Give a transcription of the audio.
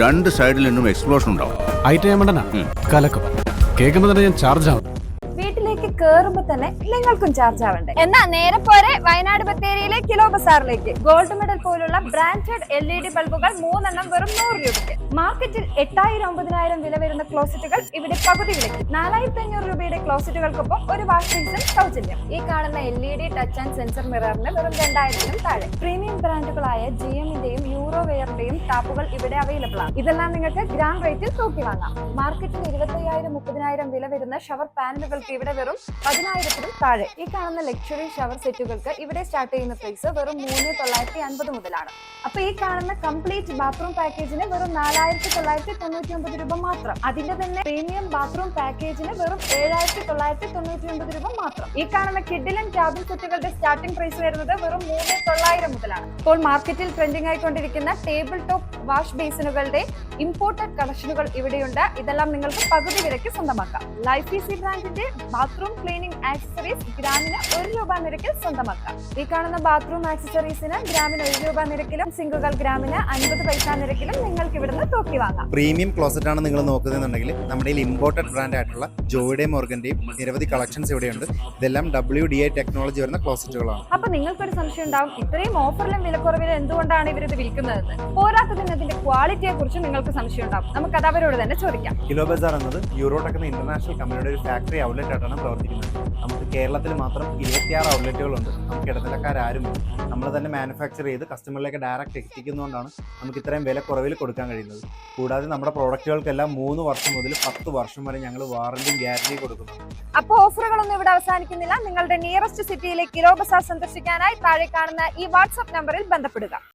രണ്ട് സൈഡിൽ നിന്നും എക്സ്പ്ലോഷൻ ഉണ്ടാവും. കലക്കും കേൾക്കുമ്പോ തന്നെ ഞാൻ ചാർജ് ആവും. വീട്ടിലേക്ക് കേറുമ്പോ തന്നെ നിങ്ങൾക്കും ചാർജ് ആവണ്ടേ? എന്നാ നേരെ പോരെ വയനാട് ബത്തേരിയിലെ കിലോ ബസാറിലേക്ക്. ഗോൾഡ് മെഡൽ പോലുള്ള ബ്രാൻഡഡ് LED ബൾബുകൾ 3 എണ്ണം വെറും 100 രൂപയ്ക്ക്. മാർക്കറ്റിൽ 8000-9000 വില വരുന്ന ക്ലോസറ്റുകൾ ഇവിടെ പകുതി വിലയ്ക്ക്. 4500 രൂപയുടെ ക്ലോസറ്റുകൾക്കൊപ്പം ഒരു വാഷ് ബേസിൻ സൗജന്യം. ഈ കാണുന്ന LED ടച്ച് ആൻഡ് സെൻസർ മിററിന് വെറും 2000-നും താഴെ. പ്രീമിയം ബ്രാൻഡുകളായ GMന്റെയും യൂറോവെയറിന്റെയും ടാപ്പുകൾ ഇവിടെ അവൈലബിൾ ആണ്. ഇതെല്ലാം നിങ്ങൾക്ക് ഗ്രാം റേറ്റിൽ തൂക്കി വാങ്ങാം. മാർക്കറ്റിൽ 25,000-30,000 വില വരുന്ന ഷവർ പാനലുകൾക്ക് ഇവിടെ വെറും 10,000-നും താഴെ. ഈ കാണുന്ന ലക്ഷറി ഷവർ സെറ്റുകൾക്ക് ഇവിടെ സ്റ്റാർട്ട് ചെയ്യുന്ന പ്രൈസ് വെറും 3,950 മുതലാണ്. അപ്പൊ ഈ കാണുന്ന കംപ്ലീറ്റ് ബാത്റൂം പാക്കേജിന് വെറും 4,999 രൂപ മാത്രം. അതിന്റെ തന്നെ പ്രീമിയം ബാത്റൂം പാക്കേജിന് വെറും 7,999 രൂപ മാത്രം. ഈ കാണുന്ന കിഡിലൻ ക്യാബിൻ സെറ്റുകളുടെ സ്റ്റാർട്ടിംഗ് പ്രൈസ് വരുന്നത് വെറും 3,900 മുതലാണ്. ഇപ്പോൾ മാർക്കറ്റിൽ ട്രെൻഡിംഗ് ആയിക്കൊണ്ടിരിക്കുന്ന ടേബിൾ ടോപ്പ് വാഷ് ബേസിനുകളുടെ ഇമ്പോർട്ടഡ് കളക്ഷനുകൾ ഇവിടെയുണ്ട്. ഇതെല്ലാം നിങ്ങൾക്ക് പകുതി വിലയ്ക്ക് സ്വന്തമാക്കാം. ലൈഫ് ഈസി ബ്രാൻഡിന്റെ ബാത്റൂം ക്ലീനിംഗ് ആക്സസറീസ് ഗ്രാമിന് 1 രൂപ നിരക്കിൽ സ്വന്തമാക്കാം. ഈ കാണുന്ന ബാത്റൂം ആക്സസറീസിന് ഗ്രാമിന് 1 രൂപ നിരക്കിലും സിങ്കുകൾ ഗ്രാമിന് 50 പൈസ നിരക്കിലും നിങ്ങൾക്ക് ഇവിടുന്ന് തൂക്കി വാങ്ങാം. പ്രീമിയം ക്ലോസറ്റ് ആണ് നിങ്ങൾ നോക്കുന്നതെന്നുണ്ടെങ്കിൽ നമ്മുടെ ഇമ്പോർട്ടഡ് ബ്രാൻഡ് ആയിട്ടുള്ള ജോയുടെയും മോർഗന്റെയും നിരവധി കളക്ഷൻസ് ഇവിടെയുണ്ട്. ഇതെല്ലാം WDI ടെക്നോളജി വരുന്ന ക്ലോസറ്റുകളാണ്. അപ്പൊ നിങ്ങൾക്കൊരു സംശയം ഉണ്ടാവും, ഇത്രയും ഓഫറിലും വിലക്കുറവിലും എന്തുകൊണ്ടാണ് ഇവരിത് വിൽക്കുന്നതെന്ന്. പോരാത്തതിന് അതിന്റെ ക്വാളിറ്റിയെ കുറിച്ച് നിങ്ങൾക്ക് സംശയം ഉണ്ടാവും. നമുക്കത് അവരോട് തന്നെ ചോദിക്കാം. കിലോ ബസാർ എന്നത് യൂറോടെക് എന്ന ഇന്റർനാഷണൽ കമ്പനിയുടെ ഒരു ഫാക്ടറി ഔട്ട്ലെറ്റ് ആയിട്ടാണ് പ്രവർത്തിക്കുന്നത്. നമുക്ക് കേരളത്തിൽ മാത്രം 26 ഔട്ട്ലെറ്റുകളുണ്ട്. നമുക്ക് ഇടനിലക്കാരും നമ്മൾ തന്നെ മാനുഫാക്ചർ ചെയ്ത് കസ്റ്റമറിലേക്ക് ഡയറക്റ്റ് എത്തിക്കുന്നതുകൊണ്ടാണ് നമുക്ക് ഇത്രയും വില കുറവിൽ കൊടുക്കാൻ കഴിയുന്നത്. കൂടാതെ നമ്മുടെ പ്രോഡക്റ്റുകൾക്കെല്ലാം 3 വർഷം മുതൽ 10 വർഷം വരെ ഞങ്ങൾ വാറന്റിയും ഗ്യാരണ്ടിയും കൊടുക്കുന്നു. അപ്പോൾ ഓഫറുകളൊന്നും ഇവിടെ അവസാനിക്കുന്നില്ല. നിങ്ങളുടെ നിയറസ്റ്റ് സിറ്റിയിലെ കിലോ ബസാർ സന്ദർശിക്കാനായി താഴെ കാണുന്ന ഈ വാട്സ്ആപ്പ് നമ്പറിൽ ബന്ധപ്പെടുക.